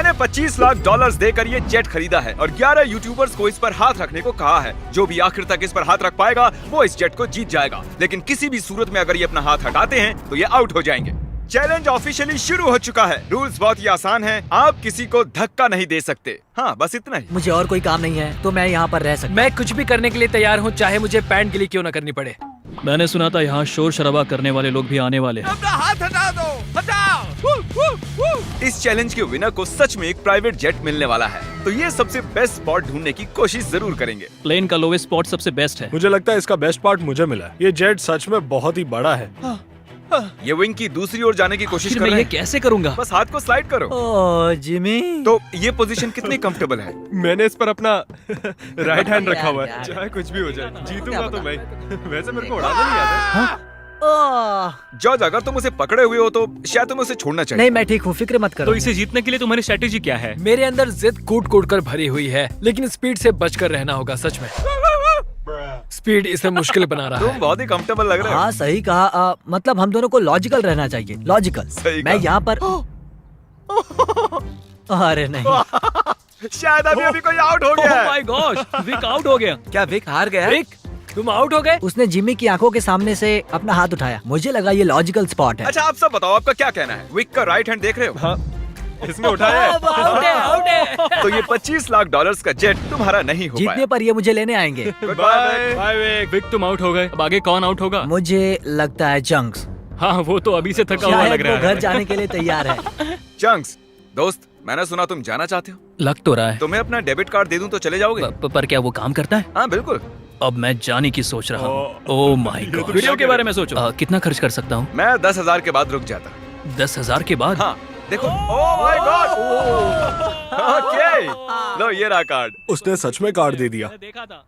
मैंने $25 लाख देकर ये जेट खरीदा है और 11 यूट्यूबर्स को इस पर हाथ रखने को कहा है। जो भी आखिर तक इस पर हाथ रख पाएगा वो इस जेट को जीत जाएगा, लेकिन किसी भी सूरत में अगर ये अपना हाथ हटाते हैं तो ये आउट हो जाएंगे। चैलेंज ऑफिशियली शुरू हो चुका है। रूल्स बहुत ही आसान हैं। आप किसी को धक्का नहीं दे सकते। हाँ, बस इतना ही। मुझे और कोई काम नहीं है तो मैं यहाँ पर रह सकता। मैं कुछ भी करने के लिए तैयार हूँ, चाहे मुझे पैंट गिली क्यों न करनी पड़े। मैंने सुना था यहाँ शोर शराबा करने वाले लोग भी आने वाले हैं। अपना हाथ हटा दो, हटाओ। इस चैलेंज के विनर को सच में एक प्राइवेट जेट मिलने वाला है, तो ये सबसे बेस्ट स्पॉट ढूंढने की कोशिश जरूर करेंगे। प्लेन का लोवेस्ट स्पॉट सबसे बेस्ट है। मुझे लगता है इसका बेस्ट पार्ट मुझे मिला है। ये जेट सच में बहुत ही बड़ा है। ये विंग की दूसरी ओर जाने की कोशिश फिर कर मैं रहे ये हैं। कैसे करूँगा? बस हाथ को स्लाइड करो। ओह जिमी, तो ये पोजीशन कितनी कंफर्टेबल है? मैंने इस पर अपना राइट हैंड रखा हुआ है। यार। चाहे कुछ भी हो जाए, जीतूंगा तो मैं। वैसे मेरे को उड़ाना नहीं आता। ओह जॉर्ज, अगर तुम उसे पकड़े हुए हो तो शायद तुम्हें उसे छोड़ना चाहिए। नहीं, मैं ठीक हूँ, फिक्र मत करो। तो इसे जीतने के लिए तुम्हारी स्ट्रेटेजी क्या है? मेरे अंदर जिद कूट कूट कर भरी हुई है, लेकिन स्पीड से बचकर रहना होगा। सच में स्पीड इसे मुश्किल बना रहा तुम है। बहुत ही कंफर्टेबल लग रहे हो। हाँ सही कहा। मतलब हम दोनों को लॉजिकल रहना चाहिए। लॉजिकल। सही मैं कहा। यहाँ पर अरे नहीं, शायद अभी कोई आउट हो गया ओह है। माय गॉश, विक आउट हो गया। क्या विक हार गया? विक, तुम आउट हो गए। उसने जिमी की आंखों के सामने से अपना हाथ उठाया। मुझे लगा ये लॉजिकल स्पॉट है। अच्छा, आप सब बताओ, आपका क्या कहना है? विक का राइट हैंड देख रहे हो? हाँ, इसने उठाया है। आउट है, आउट है। तो ये $25 लाख का जेट तुम्हारा नहीं हो जीतने पाया। पर ये मुझे लेने आएंगे। बाय। बाय विक। विक तुम आउट हो गए। अब आगे कौन आउट होगा? मुझे लगता है चंक्स। हाँ, वो तो अभी से थका हुआ लग शायद वो रहा घर है। जाने के लिए तैयार है। चंक्स, दोस्त, मैंने सुना तुम जाना चाहते हो। लग तो रहा है। तुम्हें अपना डेबिट कार्ड दे दूं तो चले जाओगे? पर क्या वो काम करता है? हाँ बिल्कुल। अब मैं जाने की सोच रहा हूँ। Oh my God. वीडियो के बारे में सोचो। कितना खर्च कर सकता हूँ? मैं 10,000 के बाद रुक जाता। 10,000 के बाद? हाँ देखो। Oh my God. ओके, लो ये रहा कार्ड। उसने सच में कार्ड दे दिया। देखा था।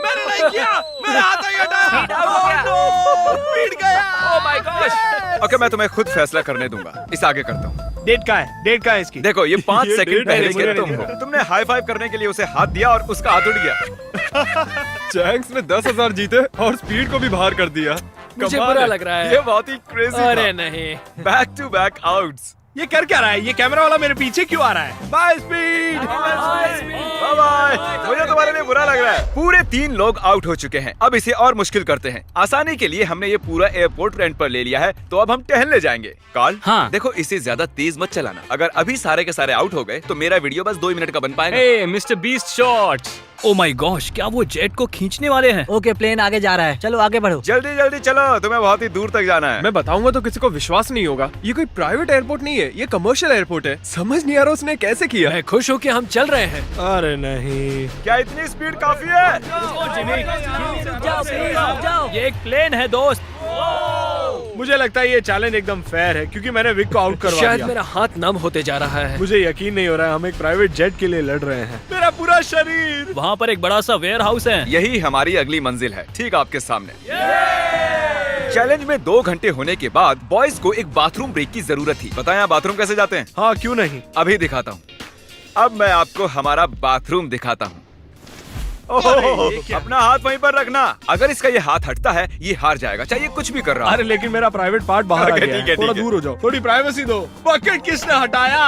मैंने नहीं किया, मेरा हाथ नहीं हटा। पीट गया। ओह माय गॉश। ओके, मैं तुम्हें खुद फैसला करने दूंगा। इस आगे करता हूँ। डेट का है? डेट का है इसकी? देखो, ये 5 ये सेकंड डेट पहले है, के मुझे तुम नहीं हो। तुमने हाई फाइव करने के लिए उसे हाथ दिया और उसका हाथ उड़ गया। चैंक्स ने 10,000 जीते और स्पीड को भी बाहर कर दिया। मुझे कमाल बुरा है। लग रहा है। ये बहुत ही क्रेजी अरे था। नहीं। Back to back outs. ये कर क्या रहा है? ये कैमरा वाला मेरे पीछे क्यों आ रहा है? By speed. Bye bye. मुझे तुम्हारे लिए बुरा लग रहा है। पूरे 3 लोग आउट हो चुके हैं। अब इसे और मुश्किल करते हैं। आसानी के लिए हमने ये पूरा एयरपोर्ट रेंट पर ले लिया है, तो अब हम टहलने जाएंगे। कार्ल, हाँ। देखो, इसे ज्यादा तेज मत चलाना। अगर अभी सारे के सारे आउट हो गए तो मेरा वीडियो बस 2 मिनट का बन पाएगा। Hey mister Beast shorts. Oh my gosh, क्या वो जेट को खींचने वाले हैं? ओके, प्लेन आगे जा रहा है। चलो आगे बढ़ो। जल्दी जल्दी चलो, तुम्हें बहुत ही दूर तक जाना है। मैं बताऊंगा तो किसी को विश्वास नहीं होगा। ये कोई प्राइवेट एयरपोर्ट नहीं है, ये कमर्शियल एयरपोर्ट है। समझ नहीं आ रहा उसने कैसे किया। मैं खुश हूँ कि हम चल रहे हैं। अरे नहीं। क्या इतनी स्पीड काफी है? ये एक प्लेन है दोस्त। मुझे लगता है ये चैलेंज एकदम फेयर है क्योंकि मैंने विक को आउट करवा शायद दिया। मेरा हाथ नम होते जा रहा है। मुझे यकीन नहीं हो रहा है हम एक प्राइवेट जेट के लिए लड़ रहे हैं। मेरा पूरा शरीर। वहाँ पर एक बड़ा सा वेयर हाउस है। यही हमारी अगली मंजिल है, ठीक आपके सामने। चैलेंज में 2 घंटे होने के बाद बॉयज को एक बाथरूम ब्रेक की जरूरत थी। बताएं आप बाथरूम कैसे जाते हैं? हाँ, क्यों नहीं। अभी दिखाता हूँ। अब मैं आपको हमारा बाथरूम दिखाता हूँ। अपना हाथ वहीं पर रखना। अगर इसका ये हाथ हटता है ये हार जाएगा, चाहे कुछ भी कर रहा हो। अरे लेकिन मेरा प्राइवेट पार्ट बाहर आ ओके, गया ठीक है। है, थोड़ा ठीक है। दूर हो जाओ, थोड़ी प्राइवेसी दो। बकेट किसने हटाया?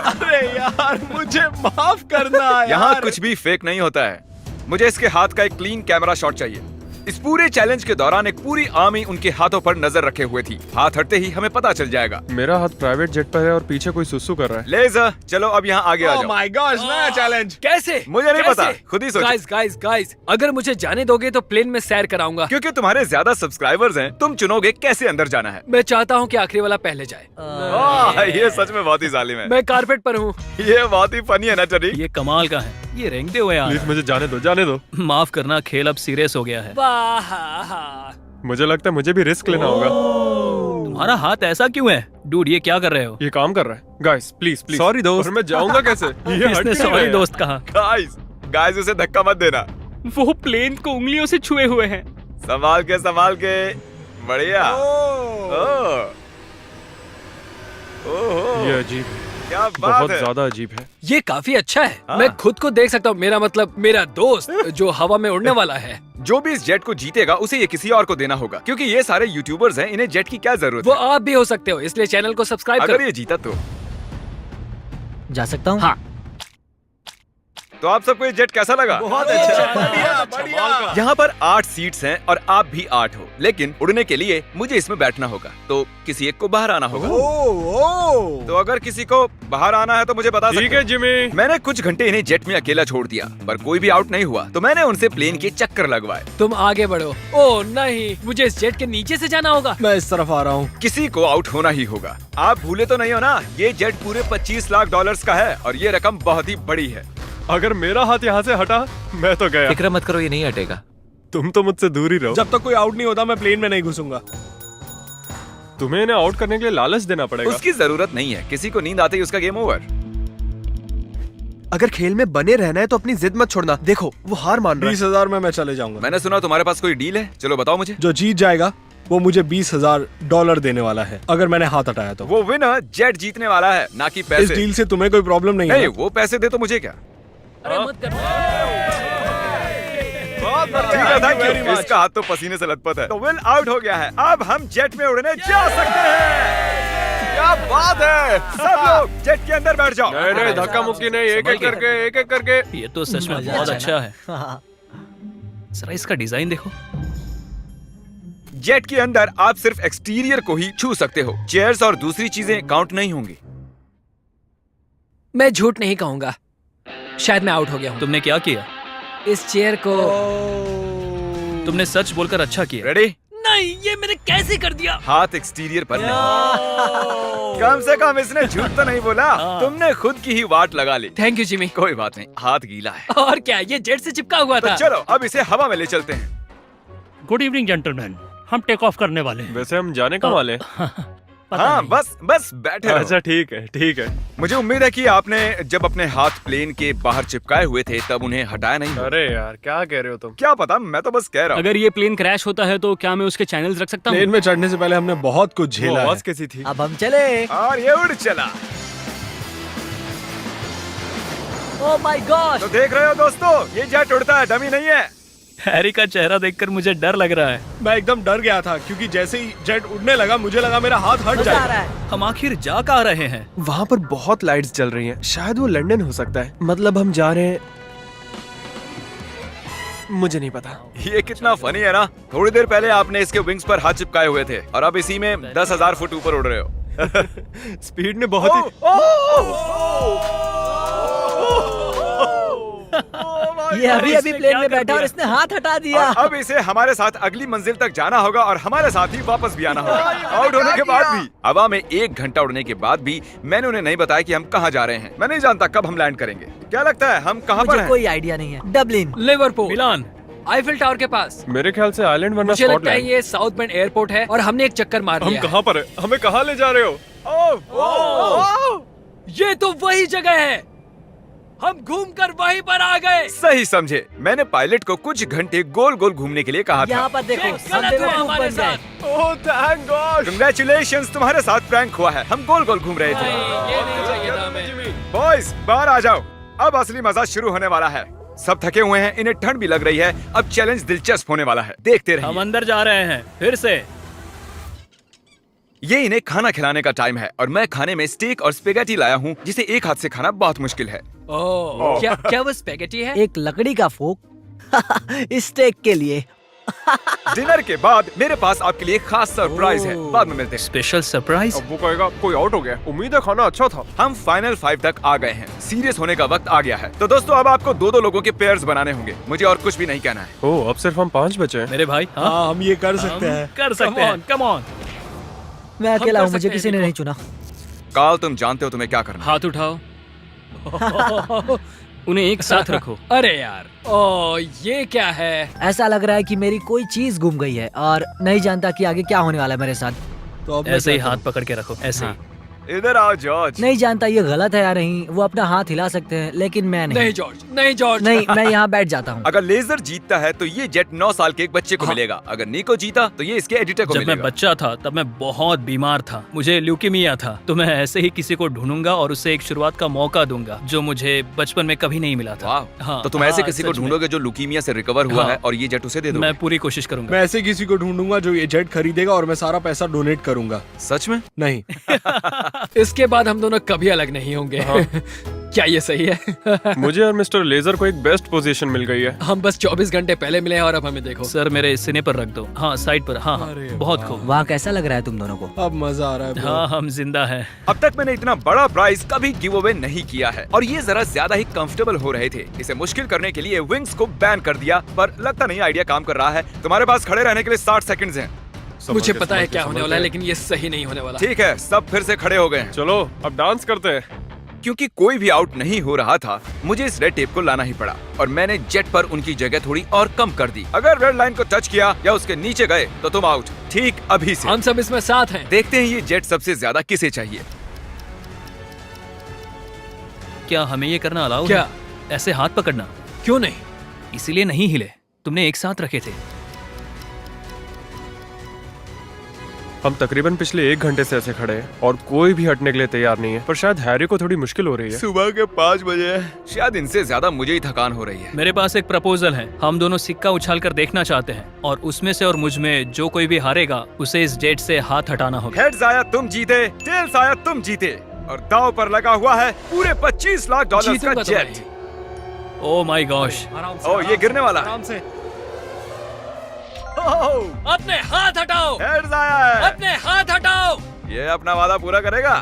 अरे यार, मुझे माफ करना यार। यहाँ कुछ भी फेक नहीं होता है। मुझे इसके हाथ का एक क्लीन कैमरा शॉट चाहिए। इस पूरे चैलेंज के दौरान एक पूरी आर्मी उनके हाथों पर नजर रखे हुए थी। हाथ हटते ही हमें पता चल जाएगा। मेरा हाथ प्राइवेट जेट पर है और पीछे कोई सुसु कर रहा है। लेज़र, चलो अब यहाँ आगे आ ओह जाओ। माय गॉड, नया चैलेंज। कैसे? मुझे नहीं पता, खुद ही सोचो। गाइस, अगर मुझे जाने दोगे तो प्लेन में सैर कराऊंगा। क्योंकि तुम्हारे ज्यादा सब्सक्राइबर्स हैं, तुम चुनोगे कैसे अंदर जाना है। मैं चाहता हूँ कि आखिरी वाला पहले जाए। ये सच में बहुत ही जालिम है। मैं कारपेट पर हूँ। ये बहुत ही फनी है ना टरी? ये कमाल का है। ये रेंगते हुए आ प्लीज रहा है। मुझे जाने दो, जाने दो। माफ करना, खेल अब सीरियस हो गया है। मुझे लगता है मुझे भी रिस्क लेना होगा। तुम्हारा हाथ ऐसा क्यों है? डूड, ये क्या कर रहे हो? ये काम कर रहा है। Guys please please. सॉरी दोस्त। और मैं जाऊंगा कैसे? ये हट इसने क्यों सॉरी रहा है? दोस्त कहा। गाइस उसे धक्का मत देना। वो प्लेन को उंगलियों से छुए हुए हैं। संभाल के। बढ़िया। ओह। ये अजीब है। क्या बात बहुत है। ज्यादा अजीब है। ये काफी अच्छा है। हाँ। मैं खुद को देख सकता हूँ। मेरा मतलब मेरा दोस्त जो हवा में उड़ने वाला है, जो भी इस जेट को जीतेगा उसे ये किसी और को देना होगा, क्योंकि ये सारे यूट्यूबर्स हैं, इन्हें जेट की क्या जरूरत वो है। आप भी हो सकते हो, इसलिए चैनल को सब्सक्राइब अगर करो। ये जीता तो जा सकता हूँ? हाँ। तो आप सबको ये जेट कैसा लगा? बहुत अच्छा, बढ़िया बढ़िया। यहाँ पर 8 सीट्स हैं और आप भी 8 हो, लेकिन उड़ने के लिए मुझे इसमें बैठना होगा, तो किसी एक को बाहर आना होगा। तो अगर किसी को बाहर आना है तो मुझे बता ठीक सकते है हो। जिमी। मैंने कुछ घंटे इन्हें जेट में अकेला छोड़ दिया, पर कोई भी आउट नहीं हुआ, तो मैंने उनसे प्लेन के चक्कर लगवाए। तुम आगे बढ़ो। ओह नहीं, मुझे इस जेट के नीचे से जाना होगा। मैं इस तरफ आ रहा हूँ। किसी को आउट होना ही होगा। आप भूले तो नहीं हो ना, ये जेट पूरे 25 लाख डॉलर्स का है और ये रकम बहुत ही बड़ी है। अगर मेरा हाथ यहाँ से हटा, मैं तो गया। फिक्र मत करो, ये नहीं हटेगा। तुम तो मुझसे दूर ही रहो। जब तक कोई आउट नहीं होता मैं प्लेन में नहीं घुसूंगा। तुम्हें इन्हें आउट करने के लिए लालच देना पड़ेगा। उसकी जरूरत नहीं है, किसी को नींद आते ही उसका गेम ओवर। अगर खेल में बने रहना है तो अपनी जिद मत छोड़ना। देखो वो हार मान रहा है। 20,000 में मैं चले जाऊंगा। मैंने सुना तुम्हारे पास कोई डील है, चलो बताओ मुझे। जो जीत जाएगा वो मुझे $20,000 देने वाला है, अगर मैंने हाथ हटाया तो। वो विनर जेट जीतने वाला है, ना कि इस पैसे। डील से तुम्हें कोई प्रॉब्लम नहीं है नहीं, ना? वो पैसे दे तो मुझे क्या। अरे मत करो। ठीक है, thank you। इसका हाथ तो पसीने से लथपथ है। तो विल आउट हो गया है, अब हम जेट में उड़ने जा सकते हैं। क्या बात है, सब लोग जेट के अंदर बैठ जाओ। नहीं नहीं, धक्का मुक्की नहीं, एक एक करके, एक एक करके। ये तो सच में मजा बहुत आ अच्छा है। हाँ। जरा इसका डिजाइन देखो। जेट के अंदर आप सिर्फ एक्सटीरियर को ही छू सकते हो, चेयर्स और दूसरी चीजें काउंट नहीं होंगी। मैं झूठ नहीं कहूंगा, शायद मैं आउट हो गया हूँ। तुमने क्या किया? इस चेयर को तुमने सच बोलकर अच्छा किया। रेडी? नहीं, ये मैंने कैसे कर दिया? हाथ एक्सटीरियर पर नहीं। कम से कम इसने झूठ तो नहीं बोला। तुमने खुद की ही वाट लगा ली। Thank you Jimmy. कोई बात नहीं, हाथ गीला है। और क्या, ये जेट से चिपका हुआ तो था। चलो अब इसे हवा में ले चलते हैं। गुड इवनिंग जेंटलमैन, हम टेक ऑफ करने वाले हैं। वैसे हम जाने कब वाले? पता हाँ, नहीं। बस बैठे रहो। अच्छा ठीक है, ठीक है। मुझे उम्मीद है कि आपने जब अपने हाथ प्लेन के बाहर चिपकाए हुए थे तब उन्हें हटाया नहीं। अरे यार क्या कह रहे हो तुम? क्या पता, मैं तो बस कह रहा हूँ। अगर ये प्लेन क्रैश होता है तो क्या मैं उसके चैनल्स रख सकता हूँ? प्लेन में चढ़ने से पहले हमने बहुत कुछ वो झेला है। आवाज कैसी थी? अब हम चले। और ये उड़ चला। Oh my God. तो देख रहे हो दोस्तों, ये जेट उड़ता है, डमी नहीं है। हैरी का चेहरा देखकर मुझे डर लग रहा है। मैं एकदम डर गया था क्योंकि जैसे ही जेट उड़ने लगा मुझे लगा मेरा हाथ हट मजा आ जाएगा। रहा है। हम आखिर जा कहाँ रहे हैं? वहाँ पर बहुत लाइट्स जल रही हैं। शायद वो लंदन हो सकता है। मतलब हम जा रहे हैं, मुझे नहीं पता। ये कितना फनी है ना। थोड़ी देर पहले आपने इसके विंग्स पर हाथ चिपकाए हुए थे और अब इसी में 10,000 फुट ऊपर उड़ रहे हो। स्पीड ने बहुत ही ये अभी अभी प्लेन में बैठा और इसने हाथ हटा दिया। और अब इसे हमारे साथ अगली मंजिल तक जाना होगा और हमारे साथ ही वापस भी आना होगा। आउट होने के बाद भी, हवा में 1 घंटा उड़ने के बाद भी मैंने उन्हें नहीं बताया कि हम कहाँ जा रहे हैं। मैं नहीं जानता कब हम लैंड करेंगे। क्या लगता है हम कहाँ पर मुझे हैं? कोई आइडिया नहीं है। डबलिन। लिवरपूल, मिलान। आईफिल टावर के पास। मेरे ख्याल से आइलैंड वरना मुझे लगता है स्कॉटलैंड। ये साउथ बेंड एयरपोर्ट है और हमने एक चक्कर मार हम लिया है। कहाँ पर है? हमें कहाँ ले जा रहे हो? ये तो वही जगह है, हम घूमकर वहीं पर आ गए। सही समझे। मैंने पायलट को कुछ घंटे गोल गोल घूमने के लिए कहा था। यहाँ पर देखो, ये सब गलत हुआ बेवकूफ हमारे बन गए। साथ। Oh thank God. कंग्रेचुलेशंस, तुम्हारे साथ प्रैंक हुआ है। हम गोल गोल घूम रहे थे। नहीं, ये नहीं चाहिए था हमें। बॉयज बाहर आ जाओ, अब असली मजा शुरू होने वाला है। सब थके हुए हैं, इन्हें ठंड भी लग रही है। अब चैलेंज दिलचस्प होने वाला है, देखते हम रहिए। अंदर जा रहे हैं फिर से। ये इन्हें खाना खिलाने का टाइम है और मैं खाने में स्टेक और स्पेगेटी लाया हूँ, जिसे एक हाथ से खाना बहुत मुश्किल है। ओह, क्या वो स्पेगेटी है? एक लकड़ी का फोक स्टेक के लिए। डिनर के बाद मेरे पास आपके लिए खास सरप्राइज है, बाद में मिलते हैं। Special surprise. अब वो कहेगा कोई आउट हो गया। उम्मीद है खाना अच्छा था। हम फाइनल 5 तक आ गए हैं। सीरियस होने का वक्त आ गया है। तो दोस्तों अब आपको 2-2 लोगों के पेयर्स बनाने होंगे। मुझे और कुछ भी नहीं कहना है। ओह अब सिर्फ हम 5 बचे हैं। मेरे भाई, हाँ, हाँ हम ये कर सकते हैं। कर सकते हैं। Come on. मैं अकेला कर हूँ, मुझे सकते हैं, किसी ने देखो। नहीं चुना। काल, तुम जानते हो तुम्हें क्या करना है। हाथ उठाओ। उन्हें एक साथ रखो। अरे यार, ओ ये क्या है? ऐसा लग रहा है कि मेरी कोई चीज गुम गई है और नहीं जानता कि आगे क्या होने वाला है मेरे साथ। तो अब मैं ऐसे ही क्या हाथ करूं? पकड़ के रखो, ऐसे ही। इधर आओ जॉर्ज। नहीं जानता ये गलत है या नहीं, वो अपना हाथ हिला सकते हैं लेकिन मैं नहीं। नहीं जॉर्ज, नहीं जॉर्ज। नहीं, मैं यहाँ बैठ जाता हूँ। अगर लेजर जीतता है तो ये जेट 9 साल के एक बच्चे को मिलेगा। अगर निको जीता तो ये इसके एडिटर को जब मैं मिलेगा। बच्चा था तब मैं बहुत बीमार था, मुझे ल्यूकीमिया था, तो मैं ऐसे ही किसी को ढूंढूंगा और उसे एक शुरुआत का मौका दूंगा जो मुझे बचपन में कभी नहीं मिला था। वाह, हाँ, तो तुम ऐसे हाँ, किसी को सच में। ढूंढोगे जो लुकीमिया से रिकवर हुआ हाँ। है और ये जेट उसे दे दो। मैं पूरी कोशिश करूंगा। मैं ऐसे किसी को ढूंढूंगा जो ये जेट खरीदेगा और मैं सारा पैसा डोनेट करूंगा। सच में? नहीं। इसके बाद हम दोनों कभी अलग नहीं होंगे। क्या ये सही है? मुझे और मिस्टर लेजर को एक बेस्ट पोजीशन मिल गई है। हम बस 24 घंटे पहले मिले हैं और अब हमें देखो। सर मेरे सीने पर रख दो। हाँ साइड पर। हाँ हाँ, बहुत खूब। वहाँ कैसा लग रहा है तुम दोनों को? अब मजा आ रहा है bro। हाँ हम जिंदा हैं। अब तक मैंने इतना बड़ा प्राइज कभी गिव अवे नहीं किया है और ये जरा ज्यादा ही कंफर्टेबल हो रहे थे। इसे मुश्किल करने के लिए विंग्स को बैन कर दिया, पर लगता नहीं आइडिया काम कर रहा है। तुम्हारे पास खड़े रहने के लिए 60 सेकंड्स हैं। मुझे पता है क्या होने वाला है, लेकिन ये सही नहीं होने वाला। ठीक है, सब फिर से खड़े हो गए हैं। चलो अब डांस करते हैं। क्योंकि कोई भी आउट नहीं हो रहा था, मुझे इस रेड टेप को लाना ही पड़ा और मैंने जेट पर उनकी जगह थोड़ी और कम कर दी। अगर रेड लाइन को टच किया या उसके नीचे गए तो तुम आउट। ठीक अभी से। हम सब इसमें साथ हैं। देखते हैं ये जेट सबसे ज्यादा किसे चाहिए। क्या हमें ये करना अलाउ क्या? है? ऐसे हाथ पकड़ना क्यों नहीं? इसीलिए नहीं हिले, तुमने एक साथ रखे थे। हम तकरीबन पिछले 1 घंटे से ऐसे खड़े हैं और कोई भी हटने के लिए तैयार नहीं है, पर शायद हैरी को थोड़ी मुश्किल हो रही है। सुबह के 5 बजे है, शायद इनसे ज्यादा मुझे ही थकान हो रही है। मेरे पास एक प्रपोजल है। हम दोनों सिक्का उछाल कर देखना चाहते हैं और उसमें से और मुझ में जो कोई भी हारेगा उसे इस जेट से हाथ हटाना होगा। हेड्स आया तुम जीते, टेल्स आया तुम जीते और दांव पर लगा हुआ है पूरे 25 लाख डॉलर का जीतूंगा तो जेट। Oh my gosh. ओ ये गिरने वाला है। आराम से। अपने हाथ हटाओ, हेड्स आया है। अपने हाथ हटाओ। ये अपना वादा पूरा करेगा।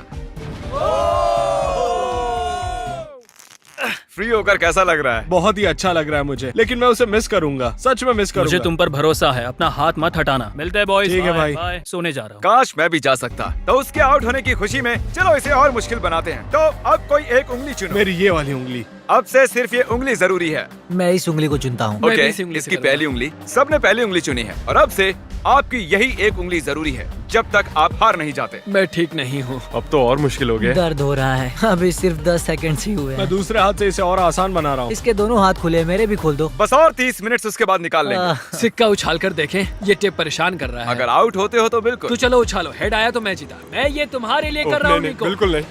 फ्री होकर कैसा लग रहा है? बहुत ही अच्छा लग रहा है मुझे, लेकिन मैं उसे मिस करूंगा, सच में मिस करूंगा। मुझे तुम पर भरोसा है, अपना हाथ मत हटाना। मिलते हैं बॉयज। ठीक है भाई। बाय। सोने जा रहा हूँ। काश मैं भी जा सकता। तो उसके आउट होने की खुशी में चलो इसे और मुश्किल बनाते हैं। तो अब कोई एक उंगली चुनो। मेरी ये वाली उंगली। अब से सिर्फ ये उंगली जरूरी है। मैं इस उंगली को चुनता हूँ। मैं भी ओके, इसी उंगली से इसकी करूंगा। पहली उंगली। सबने पहली उंगली चुनी है और अब से आपकी यही एक उंगली जरूरी है जब तक आप हार नहीं जाते। मैं ठीक नहीं हूँ। अब तो और मुश्किल हो गया। दर्द हो रहा है। अभी सिर्फ 10 सेकंड ही हुए मैं हैं। दूसरे हाथ से इसे और आसान बना रहा हूँ। इसके दोनों हाथ खुले, मेरे भी खोल दो। बस और 30 मिनट उसके बाद निकाल लेंगे। सिक्का उछाल कर देखें, ये टेप परेशान कर रहा है। अगर आउट होते हो तो बिल्कुल। तो चलो उछालो, हेड आया तो मैं जीता। मैं ये तुम्हारे लिए कर रहा हूँ नहीं, निको। बिल्कुल नहीं।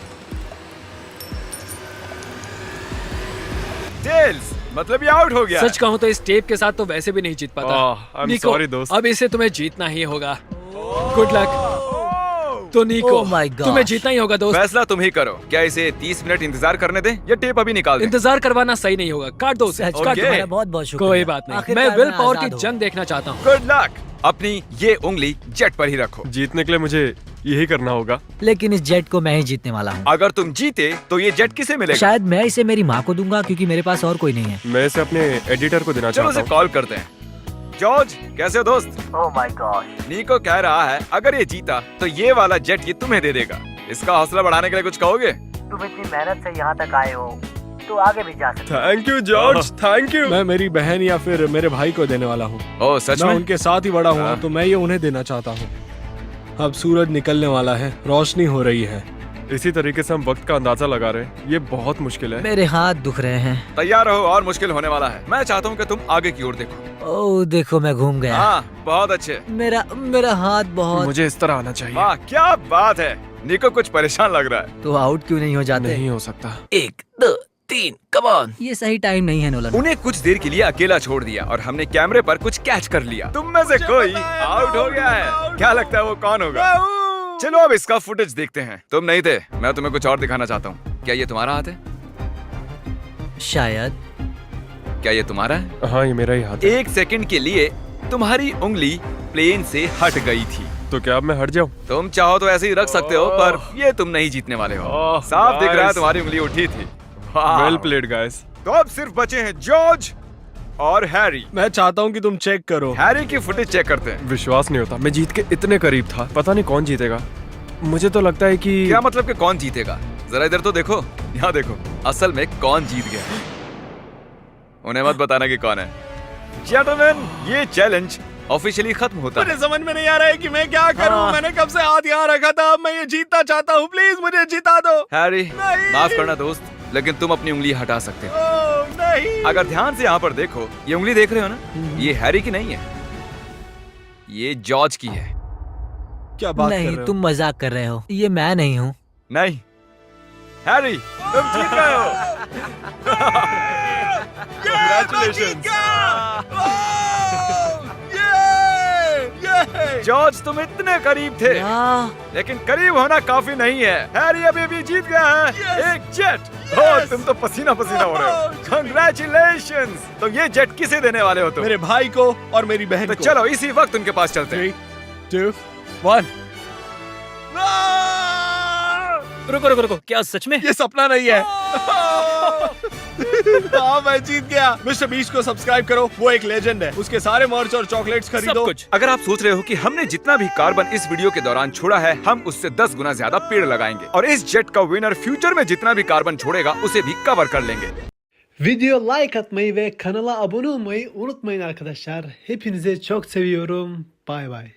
टेल्स, मतलब ये आउट हो गया। सच कहूँ तो इस टेप के साथ तो वैसे भी नहीं जीत पाता। I'm निको, sorry, दोस्त। अब इसे तुम्हें जीतना ही होगा। Good luck. तो निको, Oh my gosh। तुम्हें जीतना ही होगा दोस्त। फैसला तुम ही करो। क्या इसे 30 मिनट इंतजार करने दें या टेप अभी निकाल दें? इंतजार करवाना सही नहीं होगा, काट दो उसे, सच काट में दो। तुम्हारा बहुत बहुत शुक्रिया। कोई बात नहीं, आखिरकार मैं विल पावर की आजाद हूँ। जंग देखना चाहता हूँ। Good luck. अपनी ये उंगली जेट पर ही रखो। जीतने के लिए मुझे यही करना होगा। लेकिन इस जेट को मैं ही जीतने वाला हूँ। अगर तुम जीते तो ये जेट किसे मिलेगा? शायद मैं इसे मेरी माँ को दूंगा क्योंकि मेरे पास और कोई नहीं है। मैं इसे अपने एडिटर को देना चलो चाहता उसे हूँ। कॉल करते हैं। जॉर्ज, कैसे हो दोस्त? Oh my God. नीको कह रहा है अगर ये जीता तो ये वाला जेट ये तुम्हें दे देगा। इसका हौसला बढ़ाने के लिए कुछ कहोगे? तुम इतनी मेहनत से यहाँ तक आए हो तो आगे भी जा सकते thank you George, thank you. मैं मेरी बहन या फिर मेरे भाई को देने वाला हूँ। ओह सच मैं में? उनके साथ ही बड़ा हुआ हाँ। तो मैं ये उन्हें देना चाहता हूँ। अब सूरज निकलने वाला है, रोशनी हो रही है। इसी तरीके से हम वक्त का अंदाजा लगा रहे हैं। ये बहुत मुश्किल है। मेरे हाथ दुख रहे हैं। तैयार रहो और मुश्किल होने वाला है। मैं चाहता हूँ कि तुम आगे की ओर देखो। ओह देखो मैं घूम गया। हाँ, बहुत अच्छे। मेरा हाथ बहुत। मुझे इस तरह आना चाहिए। वाह क्या बात है। निको कुछ परेशान लग रहा है। तो आउट क्यों नहीं हो जाते? नहीं हो सकता। 1 2 3 कम ऑन। ये सही टाइम नहीं है नोलन। उन्हें कुछ देर के लिए अकेला छोड़ दिया और हमने कैमरे पर कुछ कैच कर लिया। तुम में से कोई आउट हो गया है। क्या लगता है वो कौन होगा? चलो अब इसका फुटेज देखते हैं। तुम नहीं थे, मैं तुम्हें कुछ और दिखाना चाहता हूँ। क्या ये तुम्हारा हाथ है? शायद। क्या ये तुम्हारा है? हाँ, ये मेरा ही हाथ है। 1 सेकंड के लिए तुम्हारी उंगली प्लेन से हट गई थी। तो क्या अब मैं हट जाऊँ? तुम चाहो तो ऐसे ही रख सकते हो, पर ये तुम नहीं जीतने वाले हो। ओह, साफ दिख रहा है guys। तुम्हारी उंगली उठी थी। वाह। Well played guys. तो अब सिर्फ बचे हैं जॉर्ज और हैरी। मैं चाहता हूँ कि तुम चेक करो। हैरी की फुटेज चेक करते हैं। विश्वास नहीं होता, मैं जीत के इतने करीब था। पता नहीं कौन जीतेगा। मुझे तो लगता है कि क्या मतलब कि कौन जीतेगा? जरा इधर तो देखो, यहाँ देखो। असल में कौन जीत गया? उन्हें मत बताना कि कौन है। जेंटलमैन, ये चैलेंज ऑफिशियली खत्म होता मुझे है। समझ में नहीं आ रहा है कि मैं क्या करूं। हाँ। मैंने कब से हाथ यहाँ रखा था, अब मैं ये जीतना चाहता हूँ। प्लीज मुझे जिता दो। हैरी, नहीं। माफ करना दोस्त, लेकिन तुम अपनी उंगली हटा सकते हो। ओह, नहीं। अगर ध्यान से यहाँ पर देखो, ये उंगली देख रहे हो ना, ये हैरी की नहीं है, ये जॉर्ज की है। क्या बात कर नहीं, रहे हो? तुम मजाक कर रहे हो, ये मैं नहीं हूँ। नहीं हैरी, तुम जीत गए हो। Congratulations. जॉर्ज, तुम इतने करीब थे, लेकिन करीब होना काफी नहीं है। हैरी अभी भी जीत गया है एक जेट। ओह, तुम तो पसीना पसीना हो रहे हो। कंग्रेचुलेशंस। तो ये जेट किसे देने वाले हो तुम? मेरे भाई को और मेरी बहन तो को। चलो इसी वक्त उनके पास चलते हैं। 3, 2, 1। रुको रुको रुको, क्या सच में? ये सपना नहीं है। हाँ, मैं जीत गया। मिस्टर बीस्ट को सब्सक्राइब करो, वो एक लेजेंड है। उसके सारे मर्च और चॉकलेट्स सब खरीदो। कुछ। अगर आप सोच रहे हो कि हमने जितना भी कार्बन इस वीडियो के दौरान छोड़ा है, हम उससे 10 गुना ज्यादा पेड़ लगाएंगे और इस जेट का विनर फ्यूचर में जितना भी कार्बन छोड़ेगा उसे भी कवर कर लेंगे। Video like atmayı ve kanala abone olmayı unutmayın arkadaşlar. Hepinize çok seviyorum. Bay bay.